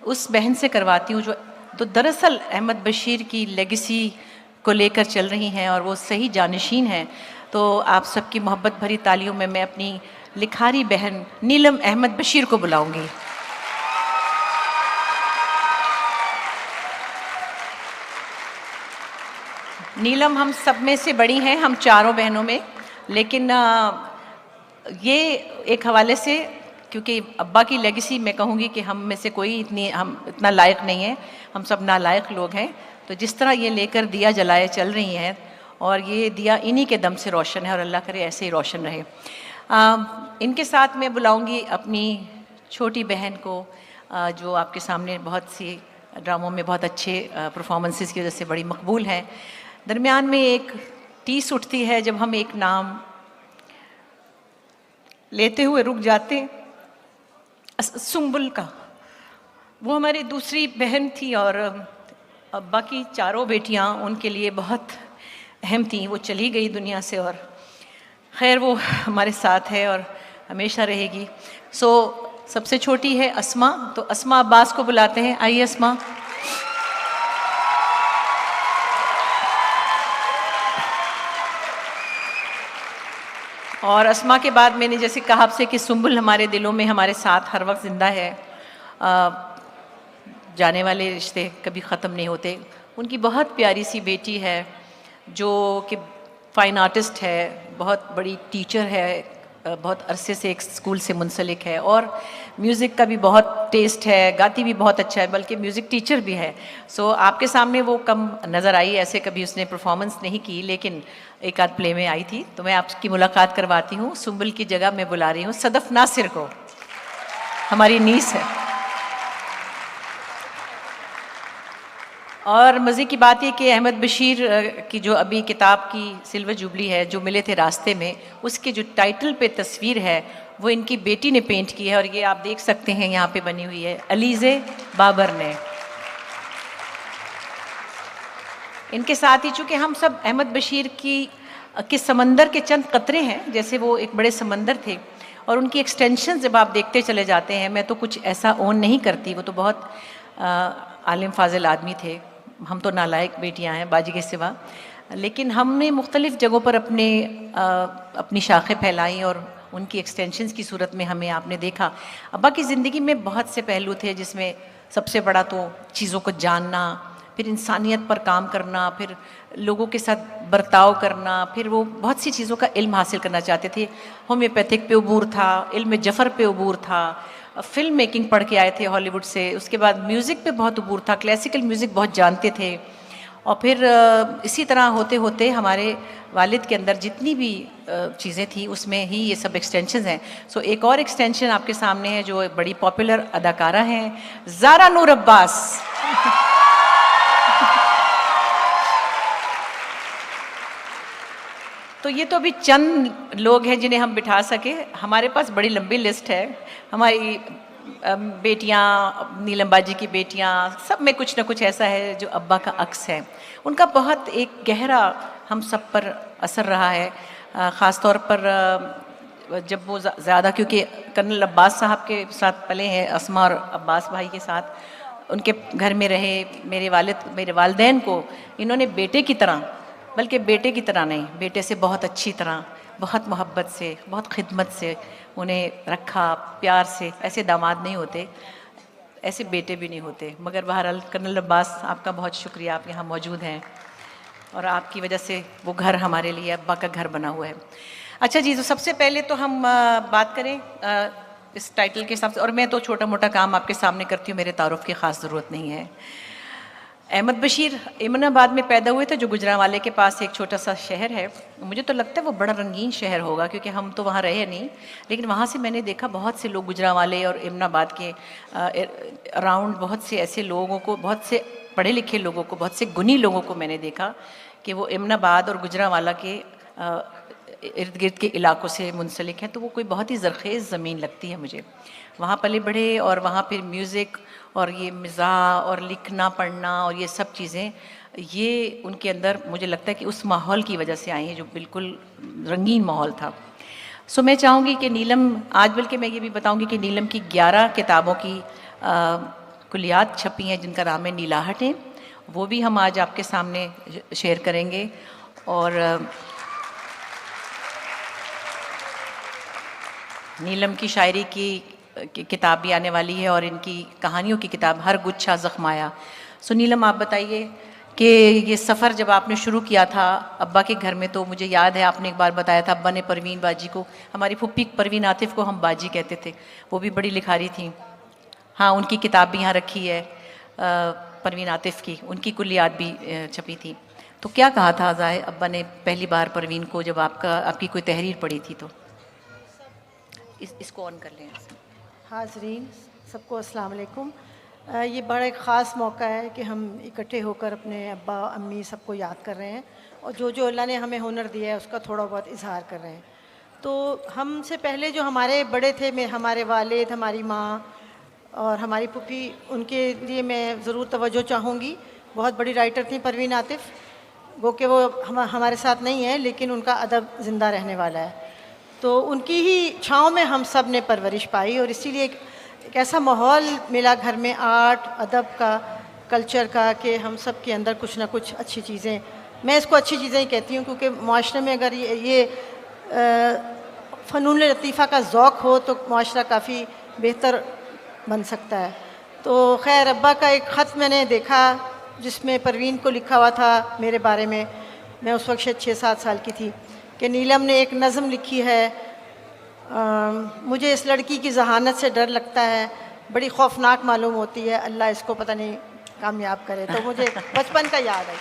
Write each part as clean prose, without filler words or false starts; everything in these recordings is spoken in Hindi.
उस बहन से करवाती हूँ जो तो दरअसल अहमद बशीर की लेगेसी को लेकर चल रही हैं और वो सही जानशीन हैं। तो आप सबकी मोहब्बत भरी तालियों में मैं अपनी लिखारी बहन नीलम अहमद बशीर को बुलाऊंगी। नीलम हम सब में से बड़ी हैं, हम चारों बहनों में, लेकिन ये एक हवाले से क्योंकि अब्बा की लेगेसी मैं कहूँगी कि हम में से कोई हम इतना लायक नहीं है, हम सब नालायक लोग हैं। तो जिस तरह ये लेकर दिया जलाए चल रही हैं और ये दिया इन्हीं के दम से रोशन है और अल्लाह करे ऐसे ही रोशन रहे। इनके साथ मैं बुलाऊंगी अपनी छोटी बहन को जो आपके सामने बहुत सी ड्रामों में बहुत अच्छे परफॉर्मेंसेस की वजह से बड़ी मकबूल हैं। दरमियान में एक टीस उठती है जब हम एक नाम लेते हुए रुक जाते, सुंबुल का। वो हमारी दूसरी बहन थी और अब्बा की चारों बेटियां उनके लिए बहुत अहम थी। वो चली गई दुनिया से और खैर वो हमारे साथ है और हमेशा रहेगी। सबसे छोटी है अस्मा, तो अस्मा अब्बास को बुलाते हैं। आइए अस्मा। और अस्मा के बाद मैंने जैसे कहा आपसे कि सुंबुल हमारे दिलों में हमारे साथ हर वक्त ज़िंदा है। जाने वाले रिश्ते कभी ख़त्म नहीं होते। उनकी बहुत प्यारी सी बेटी है जो कि फ़ाइन आर्टिस्ट है, बहुत बड़ी टीचर है, बहुत अरसे से एक स्कूल से मुंसलिक है और म्यूज़िक का भी बहुत टेस्ट है, गाती भी बहुत अच्छा है, बल्कि म्यूज़िक टीचर भी है। आपके सामने वो कम नज़र आई, ऐसे कभी उसने परफॉर्मेंस नहीं की, लेकिन एक आध प्ले में आई थी। तो मैं आपकी मुलाकात करवाती हूँ। सुंबुल की जगह मैं बुला रही हूँ सदफ नासिर को, हमारी नीस है। और मज़े की बात है कि अहमद बशीर की जो अभी किताब की सिल्वर जुबली है, जो मिले थे रास्ते में, उसके जो टाइटल पे तस्वीर है वो इनकी बेटी ने पेंट की है और ये आप देख सकते हैं यहाँ पे बनी हुई है, अलीज़े बाबर ने। इनके साथ ही चूँकि हम सब अहमद बशीर के समंदर के चंद कतरे हैं, जैसे वो एक बड़े समंदर थे और उनकी एक्सटेंशन जब आप देखते चले जाते हैं, मैं तो कुछ ऐसा ओन नहीं करती, वो तो बहुत आलिम फाजिल आदमी थे, हम तो नालायक बेटियां हैं बाजी के सिवा। लेकिन हमने मुख्तलिफ़ जगहों पर अपनी शाखें फैलाई और उनकी एक्सटेंशंस की सूरत में हमें आपने देखा। अब्बा की ज़िंदगी में बहुत से पहलू थे, जिसमें सबसे बड़ा तो चीज़ों को जानना, फिर इंसानियत पर काम करना, फिर लोगों के साथ बर्ताव करना, फिर वो बहुत सी चीज़ों का इल्म हासिल करना चाहते थे। होम्योपैथिक पे अबूर था, इल्म जफ़र पे अबूर था, फिल्म मेकिंग पढ़ के आए थे हॉलीवुड से, उसके बाद म्यूज़िक पे बहुत अबूर था, क्लासिकल म्यूज़िक बहुत जानते थे। और फिर इसी तरह होते होते हमारे वालिद के अंदर जितनी भी चीज़ें थी उसमें ही ये सब एक्सटेंशन हैं। एक और एक्सटेंशन आपके सामने है जो बड़ी पॉपुलर अदाकारा हैं, ज़ारा नूर अब्बास। तो ये तो अभी चंद लोग हैं जिन्हें हम बिठा सके, हमारे पास बड़ी लंबी लिस्ट है। हमारी बेटियां, नीलम बाजी की बेटियां, सब में कुछ ना कुछ ऐसा है जो अब्बा का अक्स है। उनका बहुत एक गहरा हम सब पर असर रहा है, ख़ास तौर पर जब वो ज़्यादा, क्योंकि कर्नल अब्बास साहब के साथ पले हैं, अस्मा और अब्बास भाई के साथ उनके घर में रहे। मेरे वालिदैन को इन्होंने बेटे की तरह, बल्कि बेटे की तरह नहीं, बेटे से बहुत अच्छी तरह, बहुत मोहब्बत से, बहुत खिदमत से उन्हें रखा, प्यार से। ऐसे दामाद नहीं होते, ऐसे बेटे भी नहीं होते। मगर बहरहाल कर्नल अब्बास, आपका बहुत शुक्रिया, आप यहाँ मौजूद हैं और आपकी वजह से वो घर हमारे लिए अब्बा का घर बना हुआ है। अच्छा जी, तो सबसे पहले तो हम बात करें इस टाइटल के हिसाब से, और मैं तो छोटा मोटा काम आपके सामने करती हूँ, मेरे तारुफ की ख़ास ज़रूरत नहीं है। अहमद बशीर इमनाबाद में पैदा हुए थे, जो गुजरांवाले के पास एक छोटा सा शहर है। मुझे तो लगता है वो बड़ा रंगीन शहर होगा, क्योंकि हम तो वहाँ रहे नहीं, लेकिन वहाँ से मैंने देखा बहुत से लोग गुजरांवाले और इमनाबाद के अराउंड, बहुत से ऐसे लोगों को, बहुत से पढ़े लिखे लोगों को, बहुत से गुनी लोगों को मैंने देखा कि वो इमनाबाद और गुजरांवाला के इर्द गिर्द के इलाकों से मुंसलिक हैं। तो वो कोई बहुत ही ज़रख़ेज़ ज़मीन लगती है मुझे। वहाँ पले बढ़े और वहाँ फिर म्यूज़िक और ये मिज़ाह और लिखना पढ़ना और ये सब चीज़ें, ये उनके अंदर मुझे लगता है कि उस माहौल की वजह से आई हैं जो बिल्कुल रंगीन माहौल था। मैं चाहूँगी कि नीलम, आज बल्कि मैं ये भी बताऊँगी कि नीलम की 11 किताबों की कुलियात छपी हैं जिनका नाम है नीलाहटें, वो भी हम आज आपके सामने शेयर करेंगे। और नीलम की शायरी की किताब भी आने वाली है और इनकी कहानियों की किताब हर गुच्छा ज़ख्माया। सो नीलम, आप बताइए कि ये सफ़र जब आपने शुरू किया था अब्बा के घर में, तो मुझे याद है आपने एक बार बताया था अब्बा ने परवीन बाजी को, हमारी फुप्पी परवीन आतिफ़ को हम बाजी कहते थे, वो भी बड़ी लिखारी थी। हाँ, उनकी किताब भी यहाँ रखी है, परवीन आतिफ़ की, उनकी कुलियात भी छपी थी। तो क्या कहा था ज़ाहिर अब्बा ने पहली बार परवीन को जब आपकी कोई तहरीर पढ़ी थी? तो इसको ऑन कर लें। हाज़रीन सबको अस्सलाम वालेकुम। ये बड़ा एक ख़ास मौका है कि हम इकट्ठे होकर अपने अब्बा अम्मी सबको याद कर रहे हैं और जो जो अल्लाह ने हमें हुनर दिया है उसका थोड़ा बहुत इजहार कर रहे हैं। तो हमसे पहले जो हमारे बड़े थे, हमारे वालिद, हमारी माँ और हमारी पुप्पी, उनके लिए मैं ज़रूर तवज्जो चाहूँगी। बहुत बड़ी राइटर थी परवीन आतिफ़, वो कि वो हमारे साथ नहीं है लेकिन उनका अदब ज़िंदा रहने वाला है। तो उनकी ही छाँव में हम सब ने परवरिश पाई और इसीलिए एक ऐसा माहौल मिला घर में आर्ट, अदब का, कल्चर का, कि हम सब के अंदर कुछ ना कुछ अच्छी चीज़ें, मैं इसको अच्छी चीज़ें ही कहती हूँ क्योंकि माशरे में अगर ये फ़नून लतीफ़ा का ज़ौक़ हो तो माशरा काफ़ी बेहतर बन सकता है। तो खैर, अब्बा का एक ख़त मैंने देखा जिसमें परवीन को लिखा हुआ था मेरे बारे में, मैं उस वक्त शायद 6-7 साल की थी, कि नीलम ने एक नज़म लिखी है, मुझे इस लड़की की जहानत से डर लगता है, बड़ी खौफनाक मालूम होती है, अल्लाह इसको पता नहीं कामयाब करे। तो मुझे बचपन का याद है।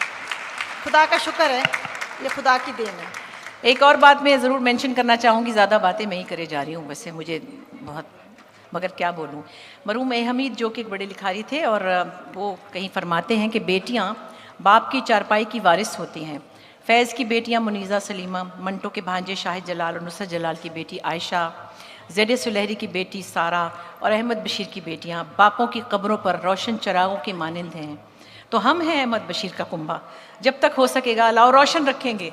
खुदा का शुक्र है, ये खुदा की देन है। एक और बात मैं ज़रूर मेंशन करना चाहूँगी, ज़्यादा बातें मैं ही करे जा रही हूँ वैसे, मुझे बहुत, मगर क्या बोलूँ। मरहूम ए हमीद जो कि एक बड़े लिखारी थे और वो कहीं फरमाते हैं कि बेटियाँ बाप की चारपाई की वारिस होती हैं। फैज़ की बेटियां मुनीज़ा सलीमा, मंटो के भांजे शाहिद जलाल और नुसरत जलाल की बेटी आयशा, ज़ेड सुलहरी की बेटी सारा और अहमद बशीर की बेटियां बापों की कब्रों पर रोशन चरागों के मानंद हैं। तो हम हैं अहमद बशीर का कुंबा, जब तक हो सकेगा अल्लाह रोशन रखेंगे।